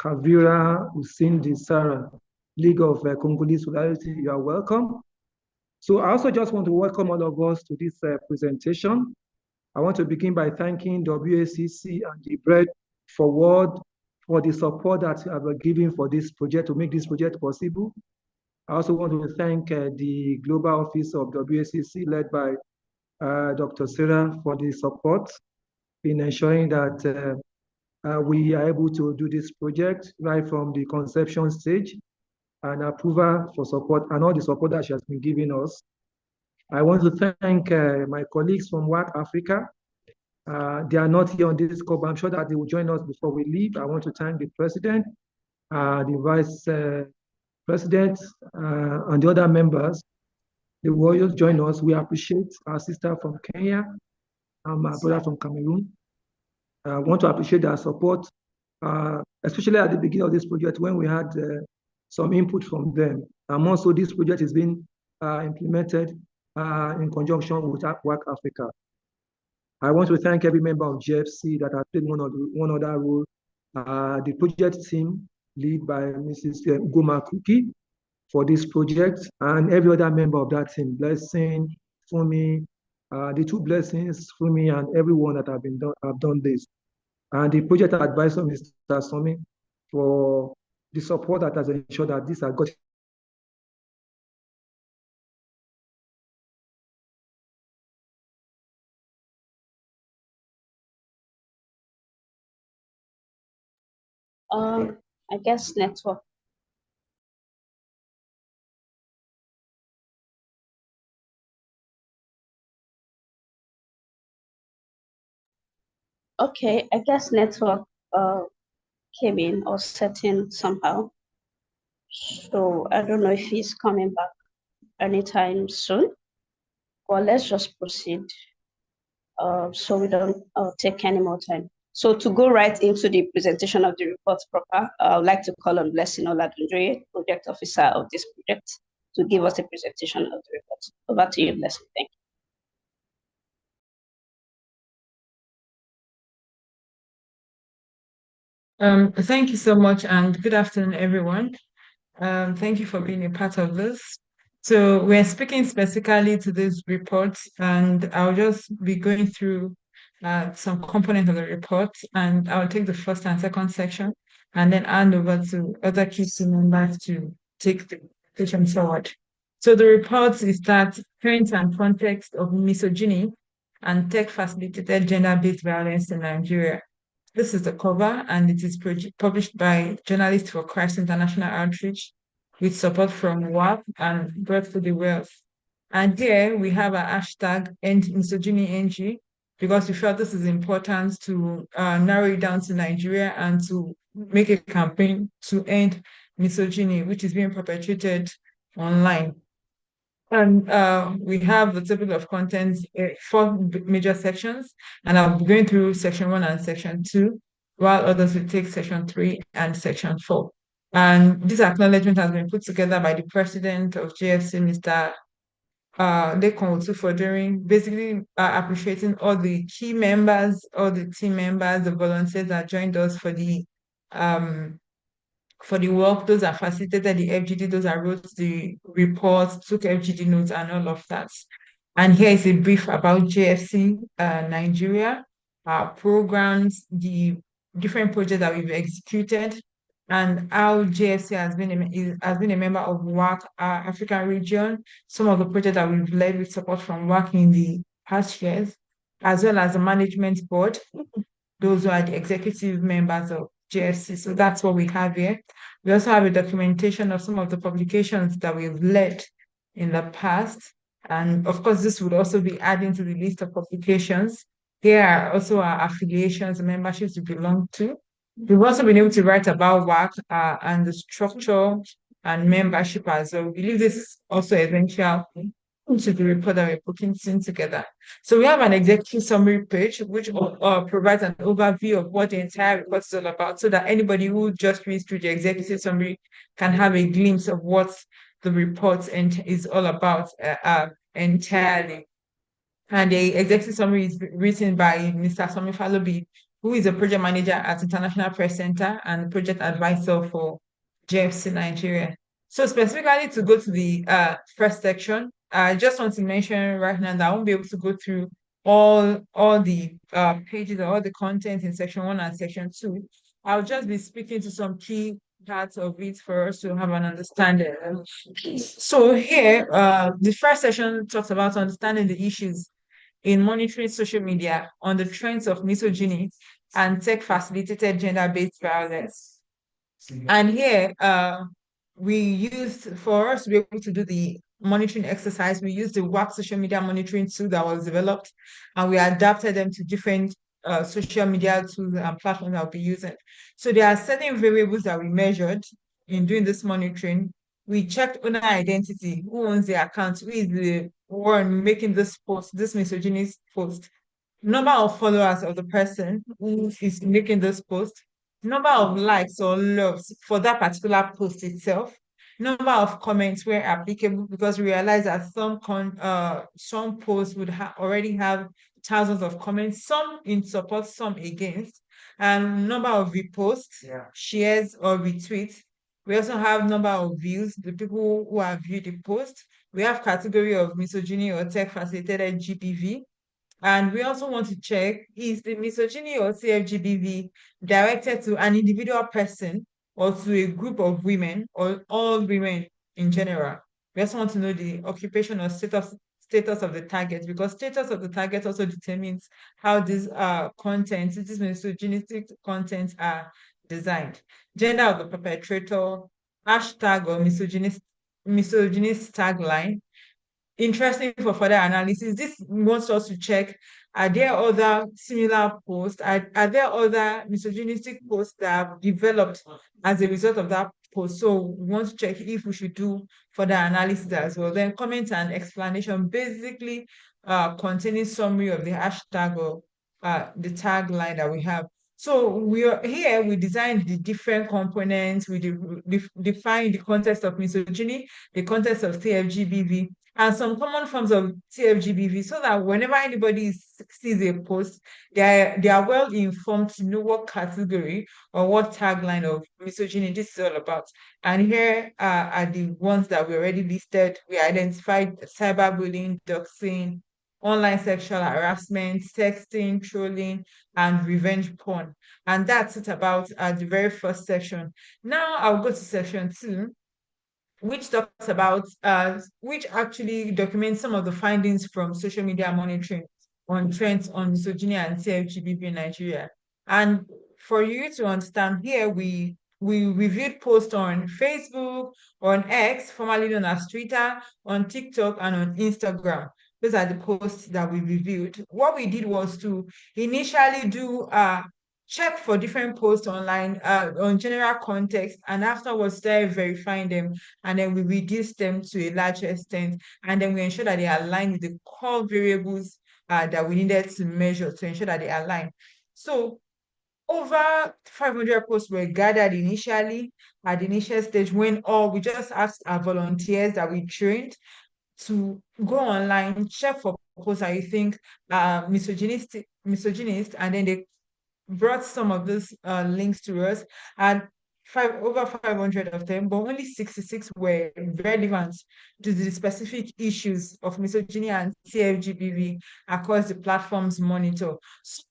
Kavira Usindi Sarah, League of Congolese Solidarity, you are welcome. So I also just want to welcome all of us to this presentation. I want to begin by thanking WACC and the Bread Forward for the support that you have given for this project to make this project possible. I also want to thank the Global Office of WACC led by Dr. Sarah for the support in ensuring that we are able to do this project right from the conception stage and approval for support and all the support that she has been giving us. I want to thank my colleagues from WACC Africa. They are not here on this call, but I'm sure that they will join us before we leave. I want to thank the president, the vice president, and the other members. They will always join us. We appreciate our sister from Kenya and my brother from Cameroon. I want to appreciate their support, especially at the beginning of this project when we had some input from them. And also this project is being implemented in conjunction with WACC Africa. I want to thank every member of GFC that has played one other role. The project team led by Mrs. Goma Kuki for this project and every other member of that team, Blessing, Fumi, the two Blessings, Fumi, and everyone that have done this. And the project advisor, Mr. Somi, for the support that has ensured that this has got. I guess network. Okay, I guess network came in or set in somehow. So I don't know if he's coming back anytime soon. Well, let's just proceed so we don't take any more time. So to go right into the presentation of the report proper, I would like to call on Blessing Oladunjoye, project officer of this project, to give us a presentation of the report. Over to you, Blessing. Thank you. Thank you so much, and good afternoon, everyone. Thank you for being a part of this. So we're speaking specifically to this report, and I'll just be going through some components of the report, and I'll take the first and second section, and then hand over to other key team members to take the presentation forward. So the report is that trends and context of misogyny and tech-facilitated gender-based violence in Nigeria. This is the cover, and it is published by Journalists for Christ International Outreach with support from WACC and Bread for the Wealth. And here we have a hashtag End Misogyny NG, because we felt this is important to narrow it down to Nigeria and to make a campaign to end misogyny, which is being perpetrated online. And we have the table of contents, 4 major sections, and I'll be going through section 1 and section 2, while others will take section 3 and section 4. And this acknowledgement has been put together by the president of GFC, Mr. Lekon Otufodering, basically appreciating all the key members, all the team members, the volunteers that joined us for the work, those that facilitated the FGD, those that wrote the reports, took FGD notes, and all of that. And here is a brief about JFC Nigeria, our programs, the different projects that we've executed, and how JFC has been a member of WACC African region, some of the projects that we've led with support from WACC in the past years, as well as the management board, those who are the executive members of JFC. So that's what we have here. We also have a documentation of some of the publications that we've led in the past. And of course, this would also be adding to the list of publications. Here are also our affiliations and memberships we belong to. We've also been able to write about WACC and the structure and membership as well. We believe this is also essential to the report that we're putting together. So we have an executive summary page, which provides an overview of what the entire report is all about, so that anybody who just reads through the executive summary can have a glimpse of what the report is all about entirely. And the executive summary is written by Mr. Somi Falobi, who is a project manager at International Press Center and project advisor for JFC Nigeria. So specifically to go to the first section, I just want to mention right now that I won't be able to go through all the pages or all the content in section 1 and section 2. I'll just be speaking to some key parts of it for us to have an understanding. So here, the first session talks about understanding the issues in monitoring social media on the trends of misogyny and tech-facilitated gender-based violence. And here, we used, for us to be able to do the monitoring exercise, we used the WACC social media monitoring tool that was developed, and we adapted them to different social media tools and platforms that we'll be using. So there are certain variables that we measured in doing this monitoring. We checked owner identity, who owns the account, who is the one making this post, this misogynist post, number of followers of the person who is making this post, number of likes or loves for that particular post itself, number of comments where applicable, because we realize that some posts would already have thousands of comments, some in support, some against, and number of reposts, shares, or retweets. We also have number of views, the people who have viewed the post. We have category of misogyny or tech facilitated GBV. And we also want to check, is the misogyny or CFGBV directed to an individual person or to a group of women or all women in general? We also want to know the occupation or status of the target, because status of the target also determines how these misogynistic contents are designed. Gender of the perpetrator, hashtag or misogynist tagline. Interesting for further analysis. This wants us to check, are there other similar posts? Are there other misogynistic posts that have developed as a result of that post? So we want to check if we should do further analysis as well. Then comment and explanation, basically containing summary of the hashtag or the tagline that we have. So we designed the different components, we define the context of misogyny, the context of CFGBV, and some common forms of CFGBV, so that whenever anybody sees a post, they are well informed to know what category or what tagline of misogyny this is all about. And here are the ones that we already listed. We identified cyberbullying, doxing, online sexual harassment, sexting, trolling, and revenge porn. And that's it about the very first section. Now I'll go to section 2, which talks about, which actually documents some of the findings from social media monitoring on trends on misogyny and CFGBV in Nigeria. And for you to understand, here we reviewed posts on Facebook, on X, formerly known as Twitter, on TikTok, and on Instagram. Those are the posts that we reviewed. What we did was to initially do check for different posts online on general context, and afterwards start verifying them, and then we reduce them to a large extent, and then we ensure that they align with the core variables that we needed to measure to ensure that they align. So over 500 posts were gathered initially at the initial stage, when we just asked our volunteers that we trained to go online, check for posts that you think are misogynist, and then they brought some of those links to us, and over 500 of them, but only 66 were relevant to the specific issues of misogyny and CFGBV across the platforms monitor. So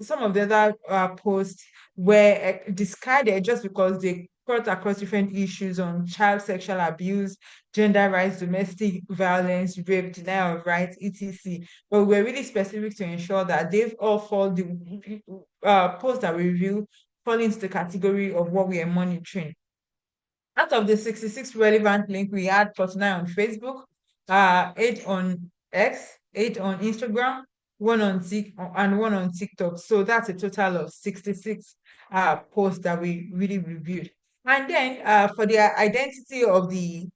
some of the other posts were discarded just because they cut across different issues on child sexual abuse, gender rights, domestic violence, rape, denial of rights, etc. But we're really specific to ensure that they've all fall the posts that we review fall into the category of what we are monitoring. Out of the 66 relevant links, we had 49 on Facebook, 8 on X, 8 on Instagram, 1 on and 1 on TikTok. So that's a total of 66 posts that we really reviewed. And then for the identity of the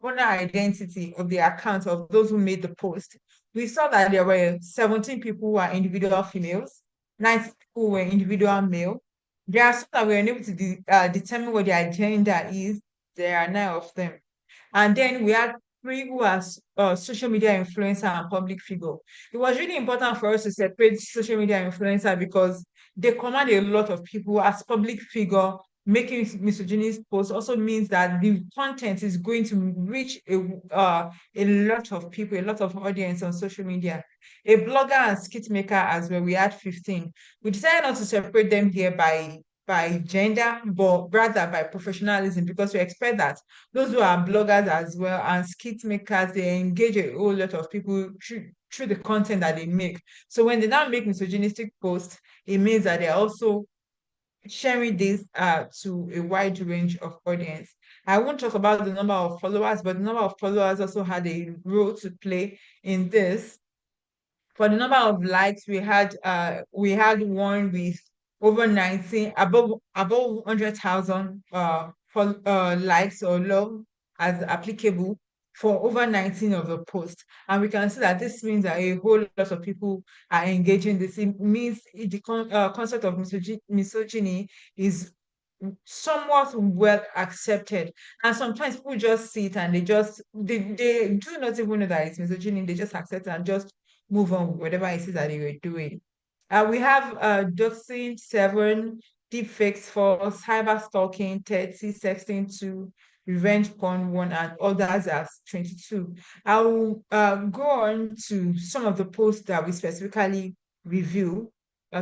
owner identity of the account of those who made the post, we saw that there were 17 people who are individual females, 9 people were individual male. There are some that we are unable to determine what their gender is. There are 9 of them. And then we had 3 who are social media influencer and public figure. It was really important for us to separate social media influencer because they command a lot of people as public figure. Making misogynist posts also means that the content is going to reach a lot of people, a lot of audience on social media. A blogger and skit maker as well, we had 15. We decided not to separate them here by gender, but rather by professionalism, because we expect that those who are bloggers as well and skit makers, they engage a whole lot of people through the content that they make. So when they now make misogynistic posts, it means that they're also sharing this to a wide range of audience. I won't talk about the number of followers, but the number of followers also had a role to play in this. For the number of likes, we had one with over 19, above 100,000 for likes or love as applicable for over 19 of the posts. And we can see that this means that a whole lot of people are engaging this. It means the concept of misogyny is somewhat well accepted. And sometimes people just see it and they do not even know that it's misogyny. They just accept it and just move on with whatever it is that they were doing. We have doxing 7, deepfakes 4, cyber stalking 30, sexting 2, revenge porn 1, and others as 22. I'll go on to some of the posts that we specifically review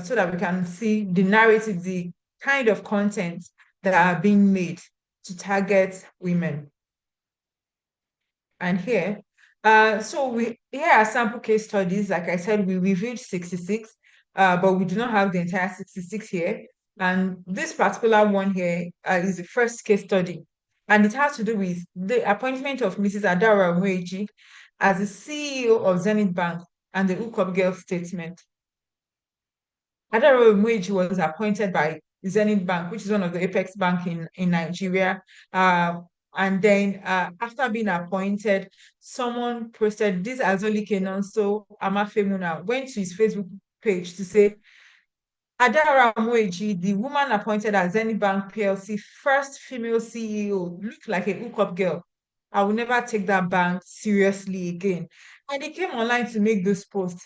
so that we can see the narrative, the kind of content that are being made to target women. And here, here are sample case studies. Like I said, we reviewed 66, but we do not have the entire 66 here. And this particular one here is the first case study. And it has to do with the appointment of Mrs. Adara Mweji as the CEO of Zenith Bank and the hookup girl statement. Adara Mweji was appointed by Zenith Bank, which is one of the apex bank in Nigeria. And then after being appointed, someone posted this Azolike Nonso Amafemuna went to his Facebook page to say, Adara Mweji, the woman appointed as Zenith Bank PLC first female CEO, looked like a hookup girl. I will never take that bank seriously again. And he came online to make this post,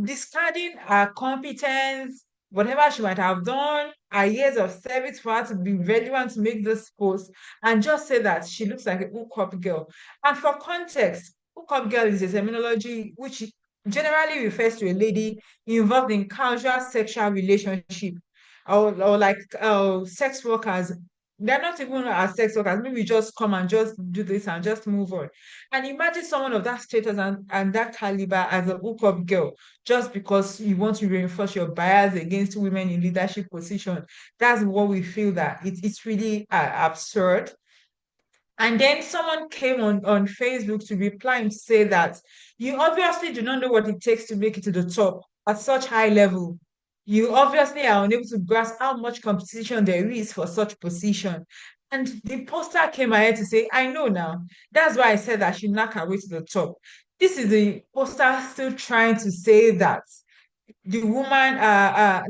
discarding her competence, whatever she might have done, her years of service for her to be relevant to make this post, and just say that she looks like a hookup girl. And for context, hookup girl is a terminology which generally refers to a lady involved in casual sexual relationship or like sex workers. They're not even as sex workers. Maybe just come and just do this and just move on. And imagine someone of that status and that caliber as a hookup girl, just because you want to reinforce your bias against women in leadership position. That's what we feel that it's really absurd. And then someone came on Facebook to reply and say that you obviously do not know what it takes to make it to the top at such high level. You obviously are unable to grasp how much competition there is for such position. And the poster came ahead to say, I know now. That's why I said that she knock her way to the top. This is the poster still trying to say that the woman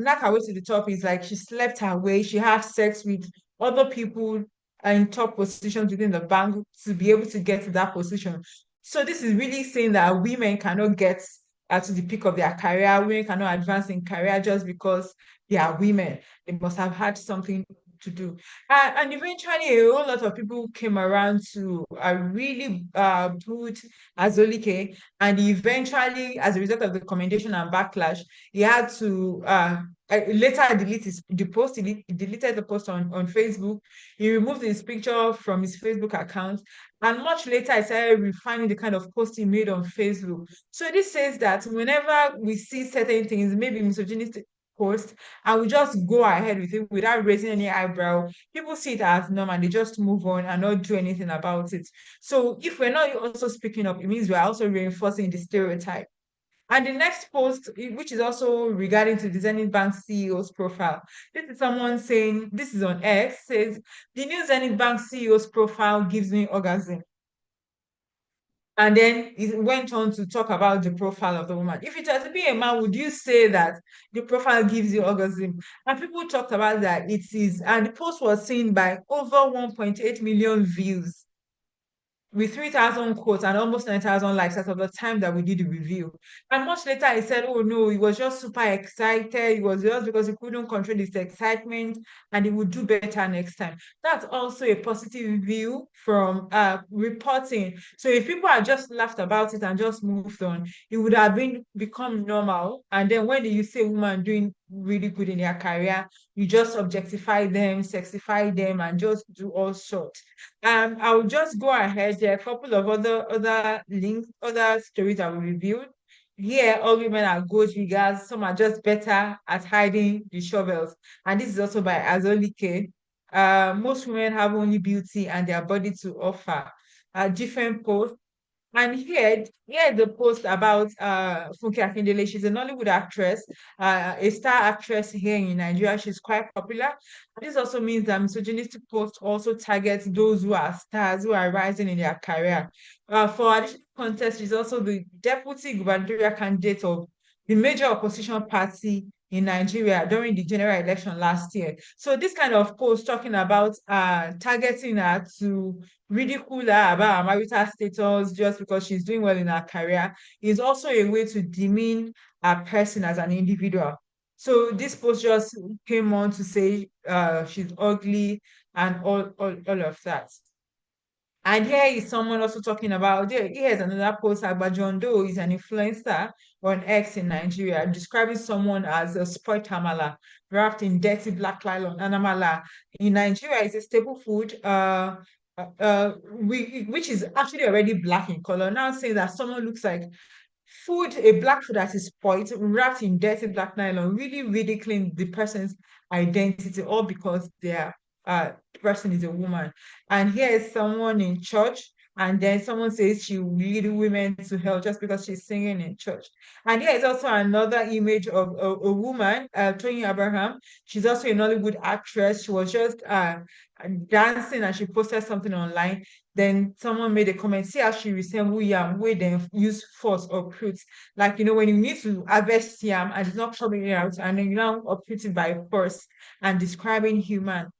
knock her way to the top is like she slept her way, she had sex with other people in top positions within the bank to be able to get to that position. So this is really saying that women cannot get to the peak of their career, women cannot advance in career just because they are women. They must have had something to do. And eventually a whole lot of people came around to really put Azolike, and eventually, as a result of the commendation and backlash, he had to later delete the post. He deleted the post on Facebook. He removed his picture from his Facebook account. And much later, I started refining the kind of post he made on Facebook. So this says that whenever we see certain things, maybe misogynistic post, and we just go ahead with it without raising any eyebrow, people see it as normal and they just move on and not do anything about it. So if we're not also speaking up, it means we're also reinforcing the stereotype. And the next post, which is also regarding to the Zenith Bank CEO's profile, this is someone saying, this is on X, says, the new Zenith Bank CEO's profile gives me orgasm. And then it went on to talk about the profile of the woman. If it was to be a man, would you say that the profile gives you orgasm? And people talked about that it is, and the post was seen by over 1.8 million views. with 3,000 quotes and almost 9,000 likes as of the time that we did the review. And much later, he said, oh no, he was just super excited. It was just because he couldn't control his excitement and he would do better next time. That's also a positive view from reporting. So if people had just laughed about it and just moved on, it would have become normal. And then when you see a woman doing really good in their career, you just objectify them, sexify them, and just do all sorts. I'll just go ahead. There are a couple of other links, other stories that we reviewed. Here, all women are gold diggers. Some are just better at hiding the shovels. And this is also by Azolike. Most women have only beauty and their body to offer. Different posts. And here the post about Funke Akindele. She's a Nollywood actress, a star actress here in Nigeria. She's quite popular. This also means that misogynistic posts also target those who are stars, who are rising in their career. For additional context, she's also the deputy gubernatorial candidate of the major opposition party in Nigeria during the general election last year. So this kind of post talking about targeting her to ridicule her about her marital status just because she's doing well in her career is also a way to demean a person as an individual. So this post just came on to say she's ugly and all of that. And here is someone also talking about, here's another post about John Doe is an influencer on X in Nigeria, describing someone as a spoiled amala wrapped in dirty black nylon. And amala in Nigeria is a staple food, which is actually already black in color. Now saying that someone looks like a black food that is spoiled, wrapped in dirty black nylon, really ridiculing the person's identity, all because the person is a woman. And here is someone in church, and then someone says she will lead women to hell just because she's singing in church. And here is also another image of a woman, Tony Abraham. She's also a Nollywood actress. She was just dancing and she posted something online. Then someone made a comment, see how she resemble yam, where they use force or fruits. Like, when you need to harvest yam and it's not coming out, and then you now uproot it by force and describing human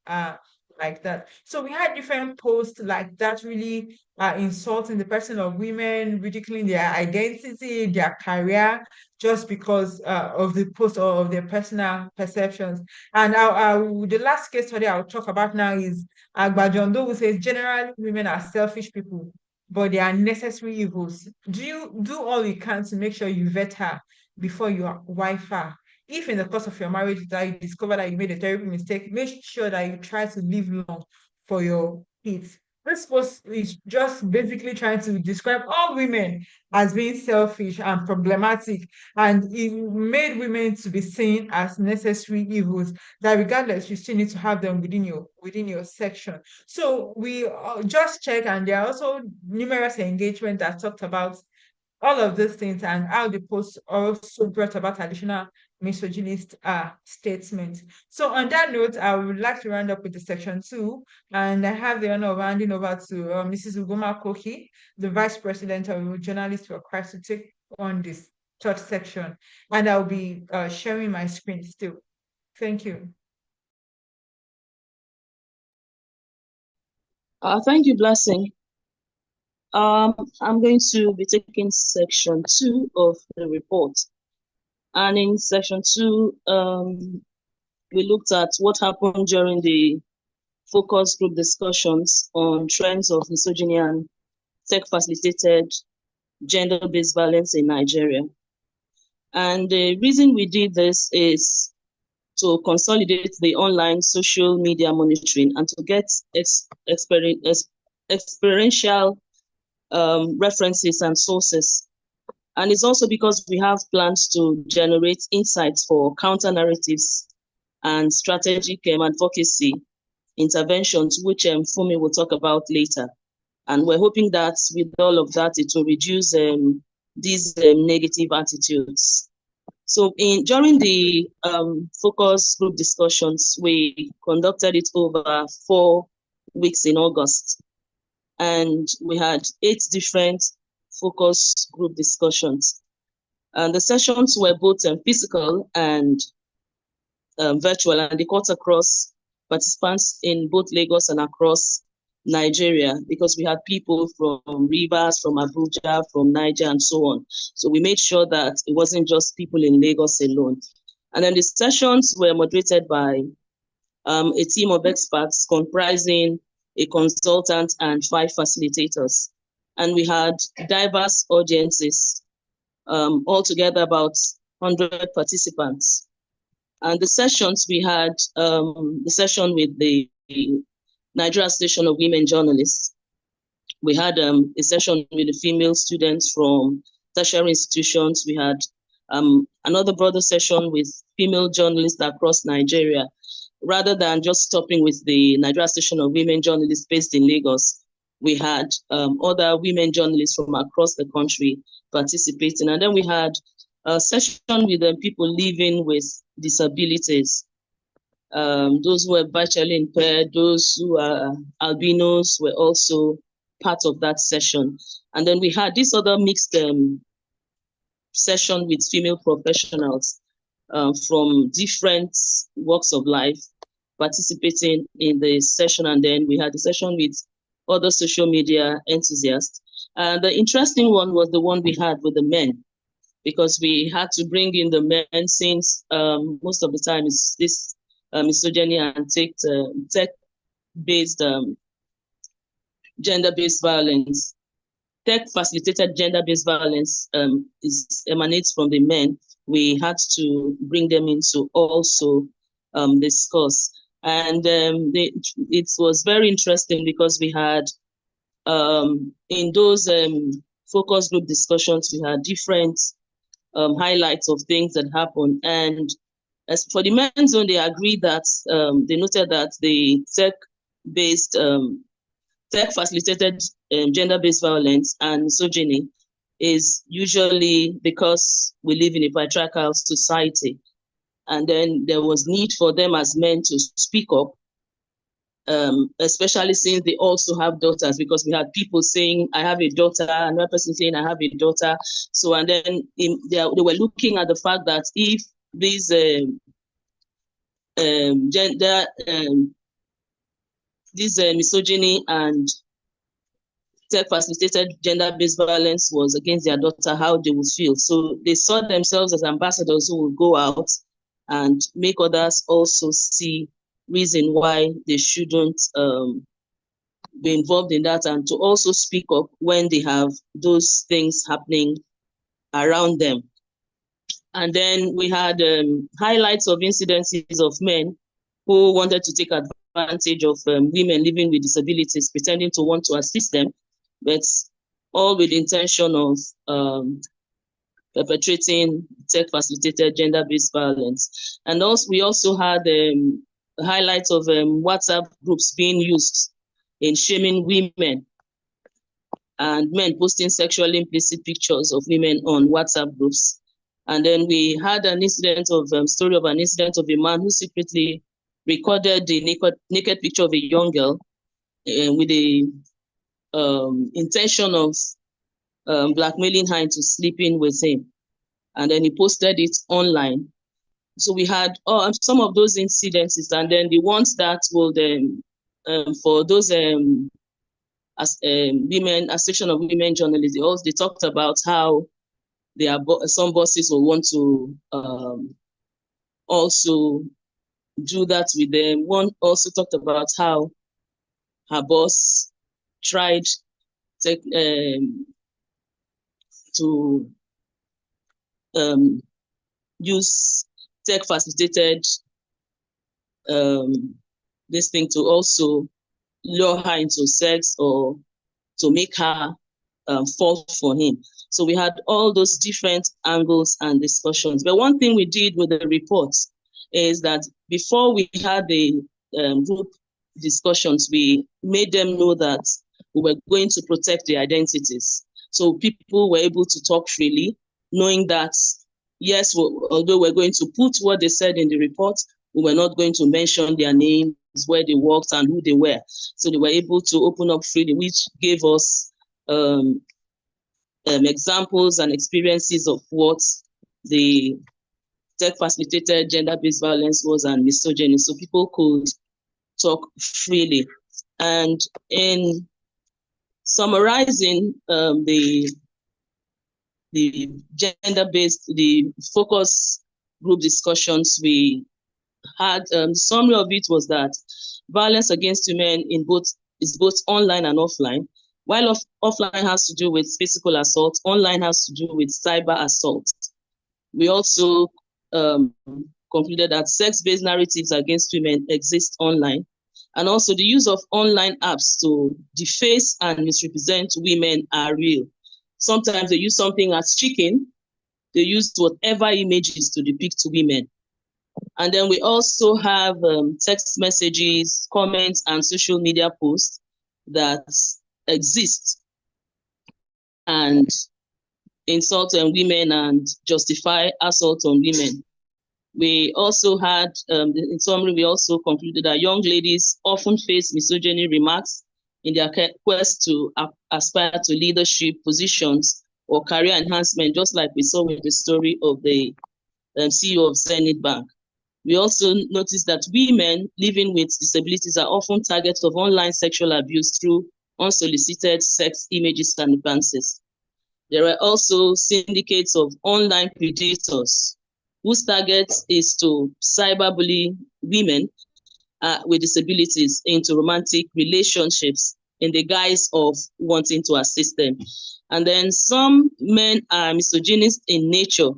like that. So we had different posts like that, really insulting the person of women, ridiculing their identity, their career, just because of the post or of their personal perceptions. And the last case study I'll talk about now is Agbajondo, who says generally women are selfish people, but they are necessary evils. Do you do all you can to make sure you vet her before you wife her? If in the course of your marriage that you discover that you made a terrible mistake, make sure that you try to live long for your kids. This post is just basically trying to describe all women as being selfish and problematic, and it made women to be seen as necessary evils. That regardless, you still need to have them within your section. So we just check, and there are also numerous engagements that talked about all of these things and how the post also brought about additional misogynist statements. So on that note, I would like to round up with the section 2, and I have the honor of handing over to Mrs. Ugoma Koki, the Vice President of Journalists for Christ, to take on this third section, and I'll be sharing my screen still. Thank you. Thank you, Blessing. I'm going to be taking section 2 of the report. And in section 2, we looked at what happened during the focus group discussions on trends of misogyny and tech-facilitated gender-based violence in Nigeria. And the reason we did this is to consolidate the online social media monitoring and to get experiential references and sources. And it's also because we have plans to generate insights for counter narratives and strategic advocacy interventions, which Fumi will talk about later. And we're hoping that with all of that, it will reduce these negative attitudes. So during the focus group discussions, we conducted it over 4 weeks in August. And we had 8 different focus group discussions. And the sessions were both physical and virtual, and they cut across participants in both Lagos and across Nigeria, because we had people from Rivers, from Abuja, from Niger, and so on. So we made sure that it wasn't just people in Lagos alone. And then the sessions were moderated by a team of experts comprising a consultant and 5 facilitators. And we had diverse audiences, altogether about 100 participants. And the sessions, we had the session with the Nigeria Association of Women Journalists. We had a session with the female students from tertiary institutions. We had another broader session with female journalists across Nigeria. Rather than just stopping with the Nigeria Association of Women Journalists based in Lagos, we had other women journalists from across the country participating. And then we had a session with people living with disabilities, those who are visually impaired, those who are albinos were also part of that session. And then we had this other mixed session with female professionals from different walks of life participating in the session. And then we had a session with other social media enthusiasts. And the interesting one was the one we had with the men, because we had to bring in the men, since most of the time it's this misogyny and tech-based gender-based violence. Tech-facilitated gender-based violence emanates from the men. We had to bring them in to also discuss. And it was very interesting, because we had, in those focus group discussions, we had different highlights of things that happened. And as for the men's zone, they agreed that, they noted that the tech-based, tech-facilitated gender-based violence and misogyny is usually because we live in a patriarchal society. And then there was need for them as men to speak up, especially since they also have daughters, because we had people saying, I have a daughter, another person saying, I have a daughter. So, and then they were looking at the fact that if these misogyny and tech-facilitated gender-based violence was against their daughter, how they would feel. So they saw themselves as ambassadors who would go out and make others also see reason why they shouldn't be involved in that, and to also speak up when they have those things happening around them. And then we had highlights of incidences of men who wanted to take advantage of women living with disabilities, pretending to want to assist them, but all with the intention of perpetrating tech-facilitated gender-based violence. And also, we also had highlights of WhatsApp groups being used in shaming women, and men posting sexually implicit pictures of women on WhatsApp groups. And then we had an incident of story of an incident of a man who secretly recorded the naked picture of a young girl with the intention of blackmailing her into sleeping with him. And then he posted it online. So we had some of those incidences, and then the ones that will for those women, Association of Women Journalists, they talked about how some bosses will want to also do that with them. One also talked about how her boss tried to use tech-facilitated this thing to also lure her into sex or to make her fall for him. So we had all those different angles and discussions. But one thing we did with the reports is that before we had the group discussions, we made them know that we were going to protect their identities. So people were able to talk freely, knowing that, yes, although we're going to put what they said in the report, we were not going to mention their names, where they worked, and who they were. So they were able to open up freely, which gave us examples and experiences of what the tech-facilitated gender-based violence was and misogyny. So people could talk freely. And in summarizing the gender-based, the focus group discussions we had, the summary of it was that violence against women is both online and offline. While offline has to do with physical assault, online has to do with cyber assault. We also concluded that sex-based narratives against women exist online, and also the use of online apps to deface and misrepresent women are real. Sometimes they use something as chicken, they use whatever images to depict women. And then we also have text messages, comments, and social media posts that exist and insult on women and justify assault on women. We also had, in summary, we also concluded that young ladies often face misogyny remarks in their quest to aspire to leadership positions or career enhancement, just like we saw with the story of the CEO of Zenith Bank. We also noticed that women living with disabilities are often targets of online sexual abuse through unsolicited sex images and advances. There are also syndicates of online predators whose target is to cyberbully women with disabilities into romantic relationships in the guise of wanting to assist them. And then some men are misogynist in nature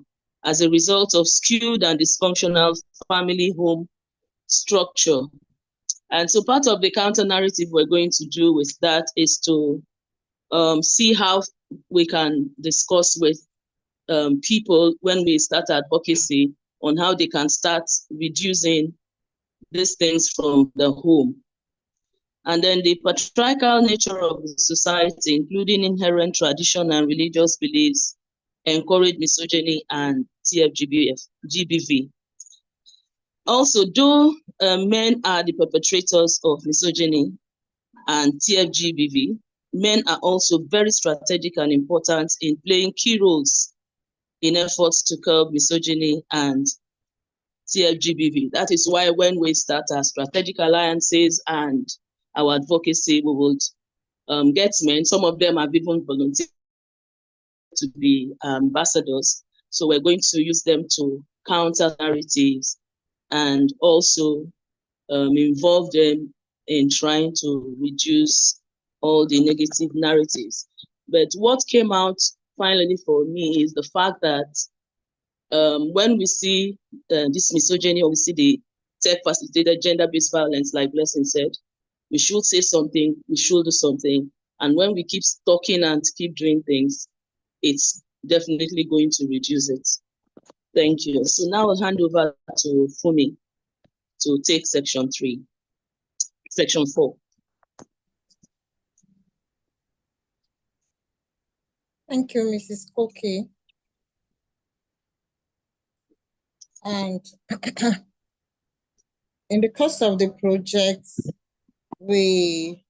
as a result of skewed and dysfunctional family home structure. And so part of the counter narrative we're going to do with that is to see how we can discuss with people when we start advocacy on how they can start reducing these things from the home. And then the patriarchal nature of the society, including inherent tradition and religious beliefs, encourage misogyny and GBV. Also, though men are the perpetrators of misogyny and TFGBV, men are also very strategic and important in playing key roles in efforts to curb misogyny and TFGBV. That is why when we start our strategic alliances and our advocacy, we would get men. Some of them have even volunteered to be ambassadors. So we're going to use them to counter narratives and also involve them in trying to reduce all the negative narratives. But what came out finally for me is the fact that when we see this misogyny, or we see the tech-facilitated gender-based violence, like Blessing said, we should say something, we should do something. And when we keep talking and keep doing things, it's definitely going to reduce it. Thank you. So now I'll hand over to Fumi to take section 4. Thank you, Mrs. Koke. And in the course of the project, we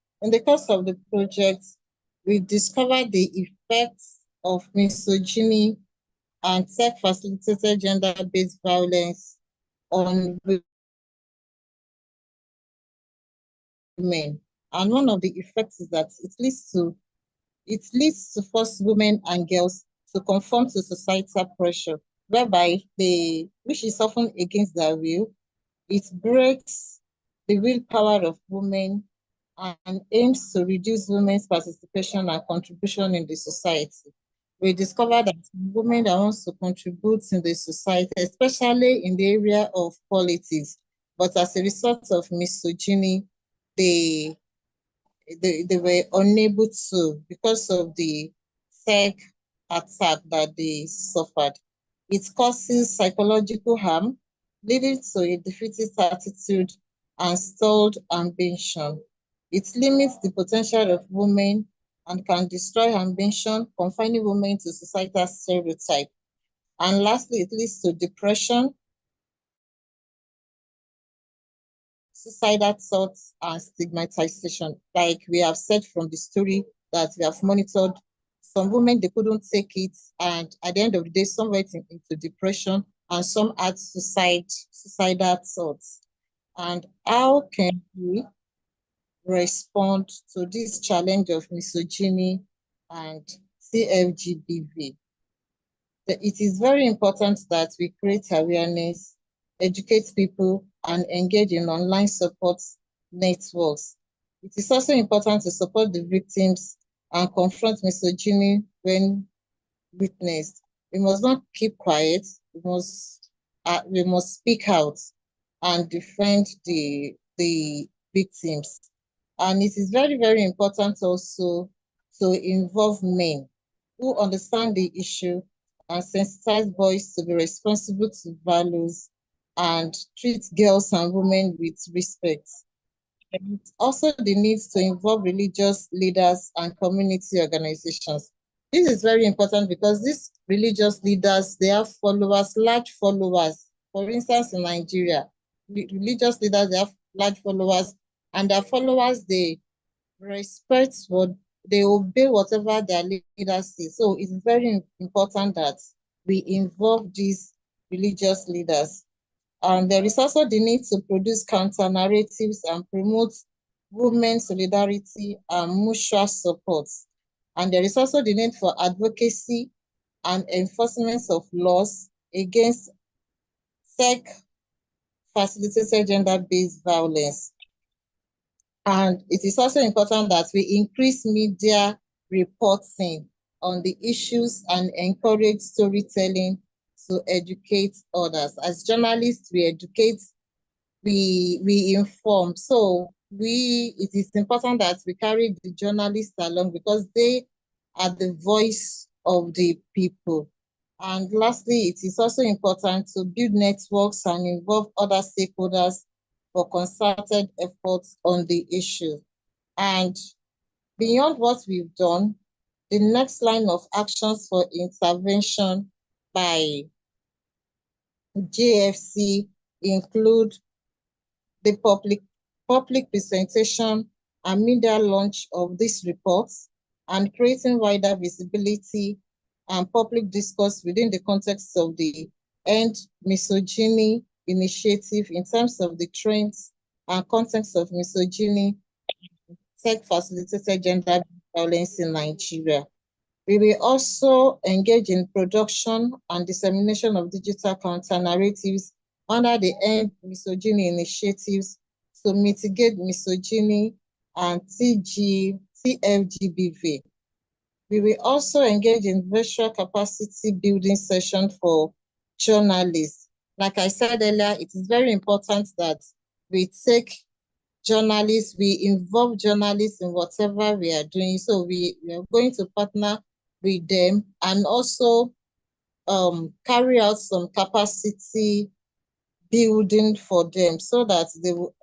discovered the effects of misogyny and tech-facilitated gender-based violence on women. And one of the effects is that it leads to force women and girls to conform to societal pressure, whereby which is often against their will. It breaks the willpower of women and aims to reduce women's participation and contribution in the society. We discovered that women that want to contribute in the society, especially in the area of politics, but as a result of misogyny, they were unable to because of the tech attack that they suffered. It causes psychological harm, leading to a defeatist attitude and stalled ambition. It limits the potential of women and can destroy ambition, confining women to societal stereotype. And lastly, it leads to depression, suicidal thoughts, and stigmatization. Like we have said from the story that we have monitored, some women, they couldn't take it, and at the end of the day, some went into depression, and some had suicidal thoughts. And how can we respond to this challenge of misogyny and CFGBV. It is very important that we create awareness, educate people, and engage in online support networks. It is also important to support the victims and confront misogyny when witnessed. We must not keep quiet. We must speak out and defend the victims. And it is very, very important also to involve men who understand the issue and sensitize boys to be responsible to values and treat girls and women with respect. And also the need to involve religious leaders and community organizations. This is very important because these religious leaders, they have followers, large followers. For instance, in Nigeria, religious leaders, they have large followers, and their followers, they respect what they obey whatever their leaders say. So it's very important that we involve these religious leaders. And there is also the need to produce counter narratives and promote women's solidarity and mutual support. And there is also the need for advocacy and enforcement of laws against sex-facilitated gender-based violence. And it is also important that we increase media reporting on the issues and encourage storytelling to educate others. As journalists, we educate, we inform. So it is important that we carry the journalists along because they are the voice of the people. And lastly, it is also important to build networks and involve other stakeholders for concerted efforts on the issue. And beyond what we've done, the next line of actions for intervention by JFC include the public presentation and media launch of these reports and creating wider visibility and public discourse within the context of the End Misogyny initiative in terms of the trends and context of misogyny, sex-facilitated gender violence in Nigeria. We will also engage in production and dissemination of digital counter-narratives under the End Misogyny initiatives to mitigate misogyny and CFGBV. We will also engage in virtual capacity building session for journalists. Like I said earlier, it is very important that we take journalists, we involve journalists in whatever we are doing. So we are going to partner with them and also carry out some capacity building for them so that they will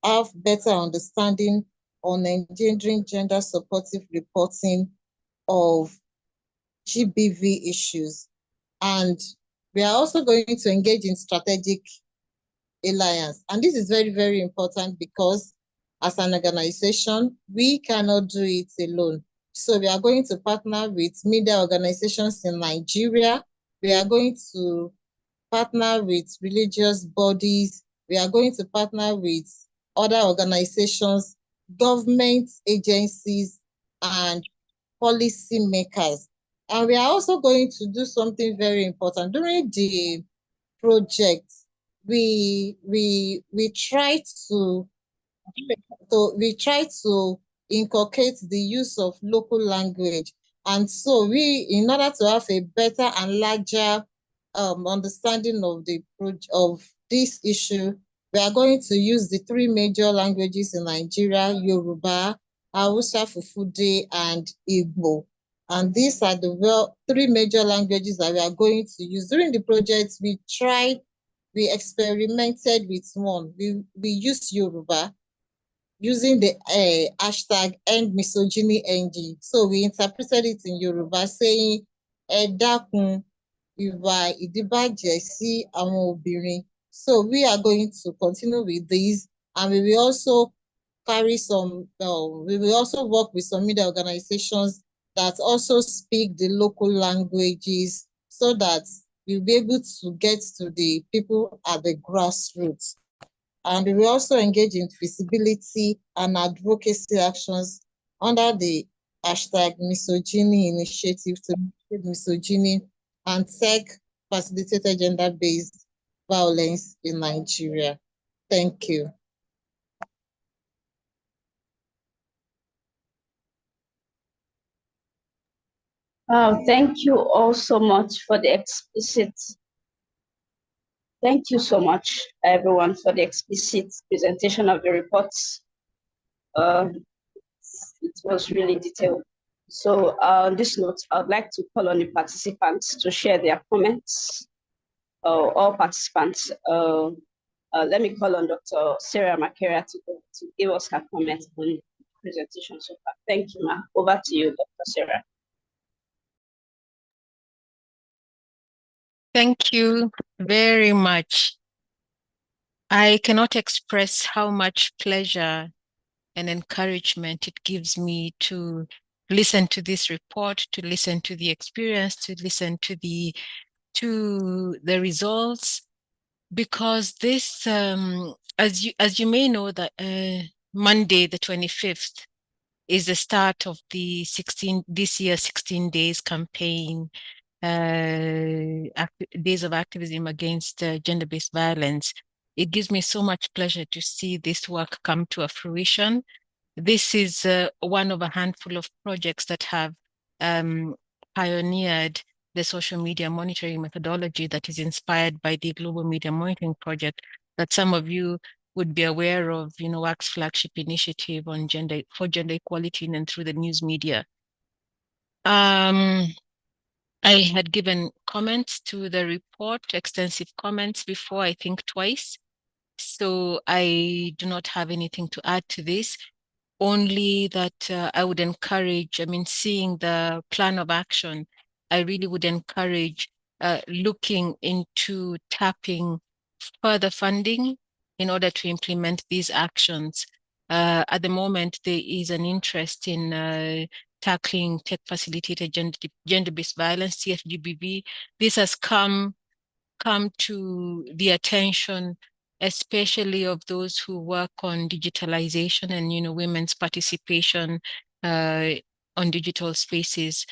have better understanding on engendering gender supportive reporting of GBV issues. And we are also going to engage in strategic alliance. And this is very, very important because as an organization, we cannot do it alone. So we are going to partner with media organizations in Nigeria. We are going to partner with religious bodies. We are going to partner with other organizations, government agencies, and policy makers. And we are also going to do something very important. During the project, we try to inculcate the use of local language. And so in order to have a better and larger understanding of this issue, we are going to use the three major languages in Nigeria: Yoruba, Hausa, Fufude, and Igbo. And these are the three major languages that we are going to use. During the project, we experimented with one. We used Yoruba using the hashtag #EndMisogynyNG. So we interpreted it in Yoruba saying, "Ẹ dákun ìwà ìdíbàjẹ́ sí àwọn obìnrin." So we are going to continue with this, and we will also we will also work with some media organizations that also speak the local languages so that we'll be able to get to the people at the grassroots. And we also engage in feasibility and advocacy actions under the hashtag Misogyny initiative to mitigate misogyny and facilitated gender-based violence in Nigeria. Thank you. Thank you all so much for the explicit. Thank you so much, everyone, for the explicit presentation of the reports. It was really detailed. So on this note, I would like to call on the participants to share their comments. All participants. Let me call on Dr. Sarah Makera to give us her comments on the presentation so far. Thank you, Ma. Over to you, Dr. Sarah. Thank you very much. I cannot express how much pleasure and encouragement it gives me to listen to this report, to listen to the experience, to listen to the results, because this, as you may know, that Monday the 25th is the start of the this year's 16 days campaign, days of activism against gender-based violence. It gives me so much pleasure to see this work come to a fruition. This is one of a handful of projects that have pioneered the social media monitoring methodology that is inspired by the Global Media Monitoring Project that some of you would be aware of, WACC's flagship initiative on gender equality and through the news media. I had given comments to the report, extensive comments before, I think twice. So I do not have anything to add to this, only that I would encourage, seeing the plan of action, I really would encourage looking into tapping further funding in order to implement these actions. At the moment, there is an interest in tackling tech-facilitated gender-based violence, TFGBV. This has come to the attention, especially of those who work on digitalization and women's participation on digital spaces.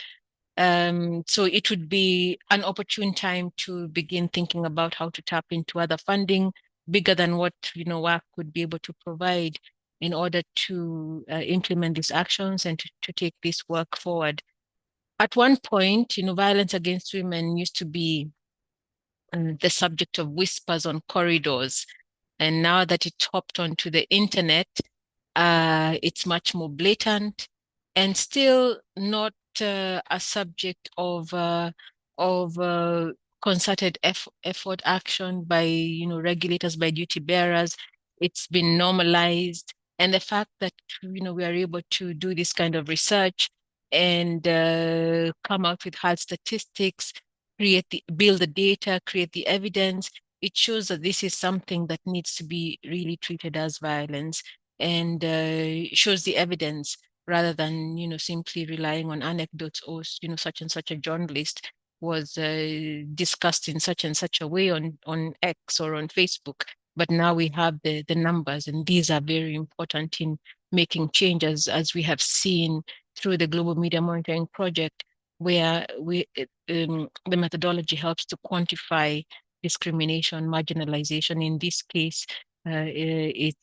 So it would be an opportune time to begin thinking about how to tap into other funding bigger than what WACC could be able to provide in order to implement these actions and to take this work forward. At one point, violence against women used to be the subject of whispers on corridors. And now that it hopped onto the internet, it's much more blatant and still not a subject of concerted effort action by regulators, by duty bearers. It's been normalized, and the fact that we are able to do this kind of research and come out with hard statistics, build the data, create the evidence, it shows that this is something that needs to be really treated as violence, and shows the evidence rather than simply relying on anecdotes or such and such a journalist was discussed in such and such a way on X or on Facebook. But now we have the numbers, and these are very important in making changes, as we have seen through the Global Media Monitoring Project, where the methodology helps to quantify discrimination, marginalization. In this case, it's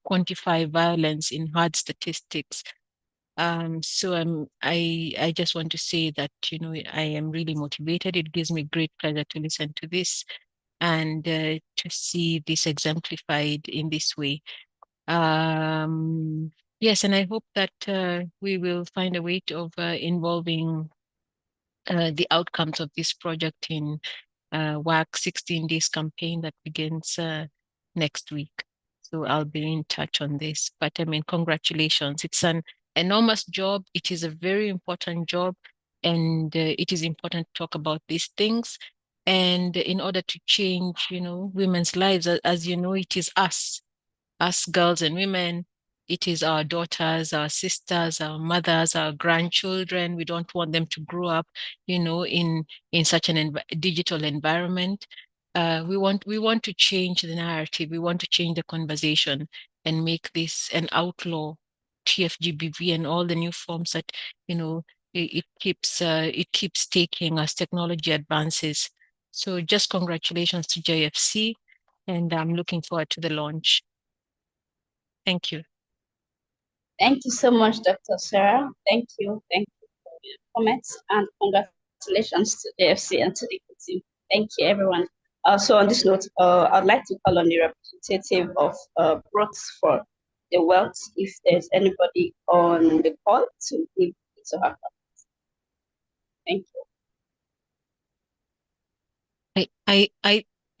quantify violence in hard statistics. So I just want to say that I am really motivated. It gives me great pleasure to listen to this and to see this exemplified in this way. Yes, and I hope that we will find a way of involving the outcomes of this project in WACC 16 days campaign that begins next week. So I'll be in touch on this. But congratulations. It's an enormous job. It is a very important job, and it is important to talk about these things. And in order to change, women's lives, as you know, it is us girls and women. It is our daughters, our sisters, our mothers, our grandchildren. We don't want them to grow up, in such an digital environment. we want to change the narrative. We want to change the conversation and make this an outlaw TFGBV and all the new forms that it keeps taking as technology advances. So just congratulations to JFC, and I'm looking forward to the launch. Thank you. Thank you so much, Dr. Sarah. Thank you. Thank you for your comments, and congratulations to JFC and to the team. Thank you, everyone. So on this note, I'd like to call on the representative of Brooks for the Wealth, if there's anybody on the call to give it to her. Thank you.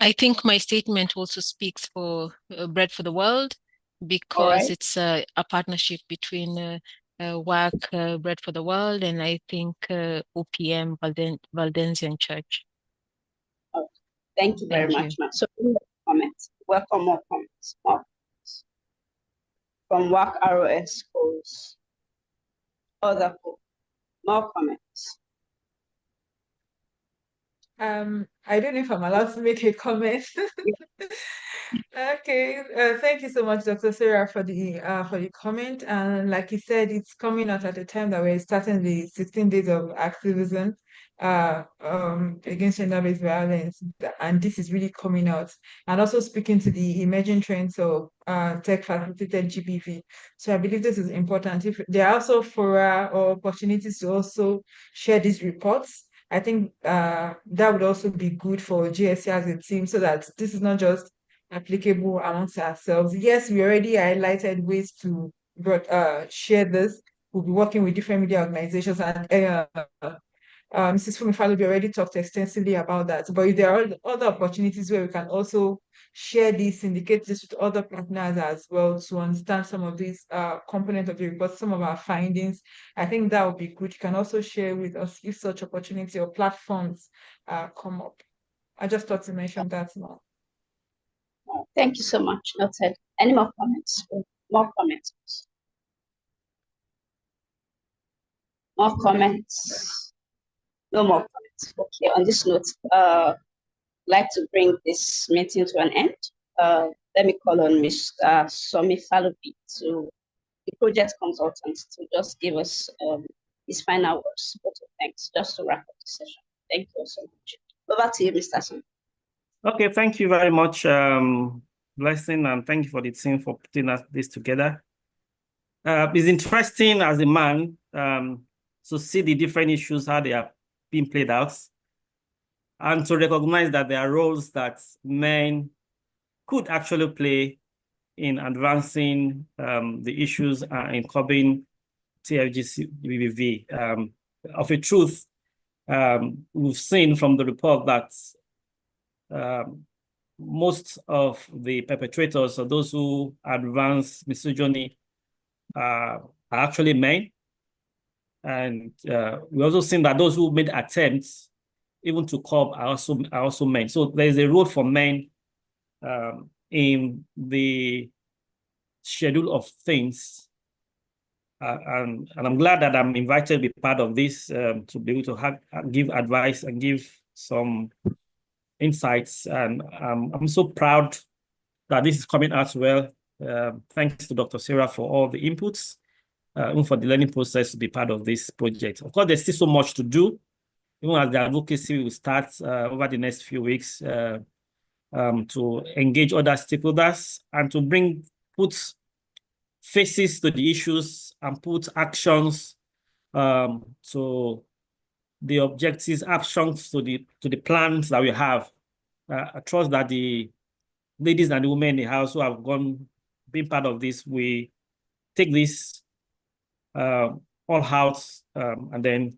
I think my statement also speaks for Bread for the World, because it's a partnership between WACC, Bread for the World, and I think OPM, Valdensian Church. Okay. Thank you very much, ma'am. So, comments. Welcome, more comments. More comments. From WACC ROS schools. Other more comments. I don't know if I'm allowed to make a comment. Okay, thank you so much, Dr. Sarah, for the comment. And like you said, it's coming out at the time that we're starting the 16 days of activism against gender-based violence, and this is really coming out. And also speaking to the emerging trends of tech-facilitated GBV. So I believe this is important. If there are also fora or opportunities to also share these reports, I think that would also be good for GSC as a team, so that this is not just applicable amongst ourselves. Yes, we already highlighted ways to share this. We'll be working with different media organizations, and Mrs. Fumifalobi already talked extensively about that. But if there are other opportunities where we can also share this, syndicate this with other partners as well, to understand some of these components of the report, some of our findings, I think that would be good. You can also share with us if such opportunity or platforms come up. I just thought to mention that now. Thank you so much. Noted. Any more comments? More comments. More comments? No more comments. Okay, on this note, I'd like to bring this meeting to an end. Let me call on Mr. Somi Falobi, to the project consultant, to just give us his final words. Thanks, just to wrap up the session. Thank you so much. Over to you, Mr. Somi. Okay, thank you very much, Blessing, and thank you for the team for putting this together. It's interesting as a man to see the different issues, how they are being played out, and to recognize that there are roles that men could actually play in advancing the issues in curbing TFGBV. Of a truth, we've seen from the report that most of the perpetrators, or those who advance misogyny, are actually men. And we also seen that those who made attempts even to curb are also men. So there is a role for men in the schedule of things. And I'm glad that I'm invited to be part of this, to be able to give advice and give some insights. And I'm so proud that this is coming out well. Thanks to Dr. Sarah for all the inputs, and for the learning process to be part of this project. Of course, there's still so much to do. Even as the advocacy will start over the next few weeks, to engage other stakeholders and to put faces to the issues and put actions to the objectives, actions to the plans that we have. I trust that the ladies and the women in the house who have been part of this, we take this all out, and then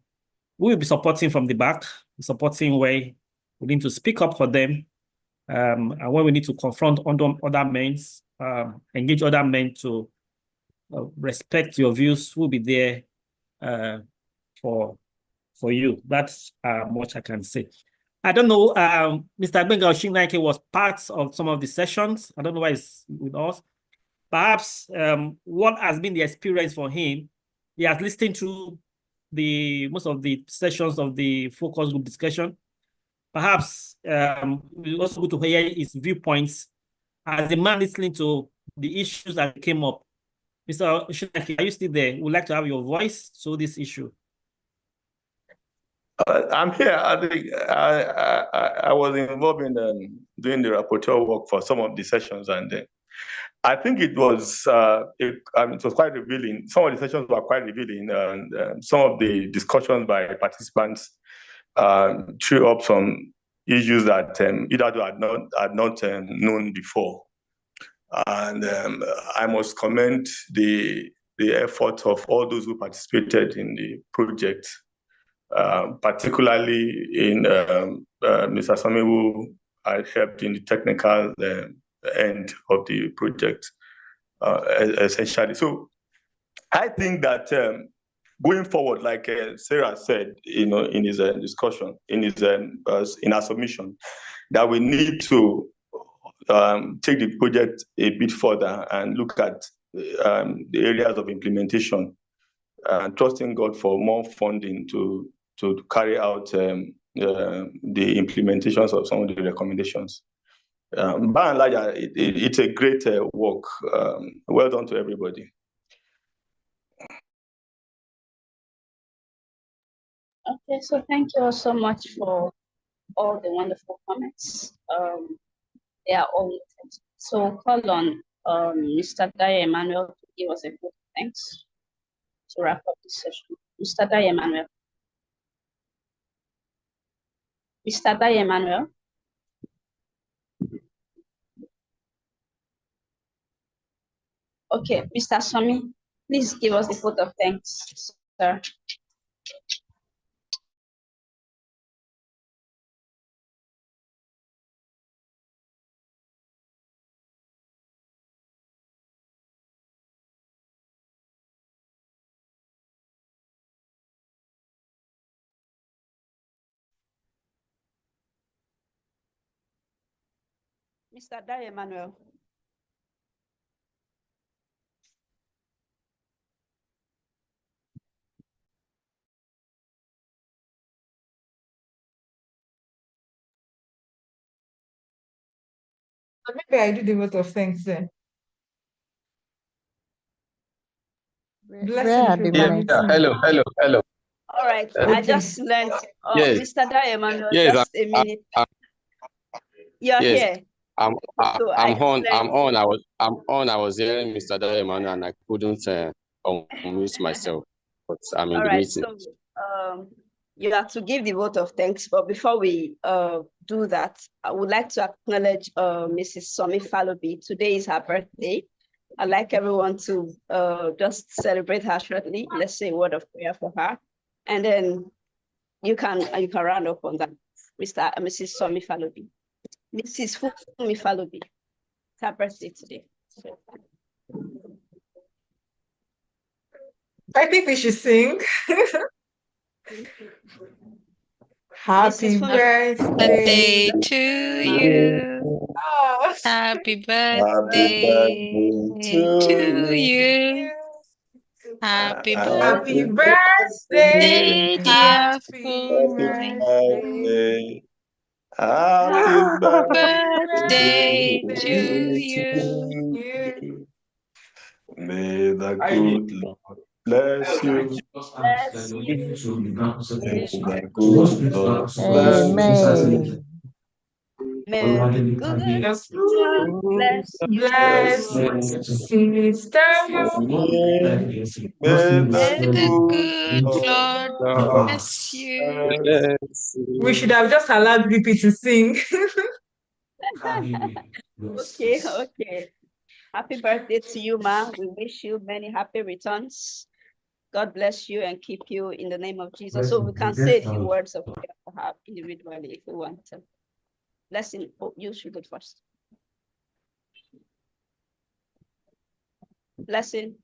we will be supporting from the back, supporting where we need to speak up for them, and when we need to confront other men, engage other men to respect your views, we'll be there for you. That's much I can say. I don't know, Mr. Benga Oshinnaike was part of some of the sessions. I don't know why he's with us. Perhaps what has been the experience for him, he has listened to most of the sessions of the focus group discussion. perhaps we also good to hear his viewpoints as a man listening to the issues that came up. Mr. Shunaki, are you still there? We'd like to have your voice to this issue. I'm here. I think I was involved in doing the rapporteur work for some of the sessions, and I think it was it was quite revealing. Some of the sessions were quite revealing, and some of the discussions by participants threw up some issues that either had not known before. And I must commend the effort of all those who participated in the project. Particularly in Mr. Sami, who helped in the technical end of the project, essentially. So I think that going forward, like Sarah said, in his discussion, in our submission, that we need to take the project a bit further and look at the areas of implementation, trusting God for more funding to carry out the implementations of some of the recommendations. By and large, it's a great work. Well done to everybody. Okay, so thank you all so much for all the wonderful comments. They are all noted. So call on Mr. Daya Emmanuel to give us a vote of thanks to wrap up this session. Mr. Daya Emmanuel. Mr. Daya Emmanuel. Okay, Mr. Sami, please give us the vote of thanks, sir. Mr. Daya Emmanuel. Maybe I do the vote of thanks then. Where are the Blessing, Hello. All right, I just learned, Yes. Mr. Daya Emmanuel, Yes, just a minute. You're yes. here. I'm So on. I was hearing Mr. Diamond and I couldn't unmute myself, but I'm in All the right, meeting. so you have to give the vote of thanks. But before we do that, I would like to acknowledge Mrs. Somi Falobi. Today is her birthday. I'd like everyone to just celebrate her shortly. Let's say a word of prayer for her, and then you can round up on that, Mrs. Somi Falobi. Mrs. Fumi Falobi. It's her birthday today. So. I think we should sing. Happy birthday to you. Oh. Happy birthday to you. Happy Happy birthday, birthday, dear birthday. Happy birthday to you. you. May the good Lord bless you. Bless you. May the good Lord bless you. Amen. May the good Lord bless you. Sister. May May the the good good Lord Lord bless you. We should have just allowed VP to sing. Okay. Happy birthday to you, ma. We wish you many happy returns. God bless you and keep you in the name of Jesus. So we can say a few words of prayer for her individually if we want to. Blessing, you should go first. Blessing.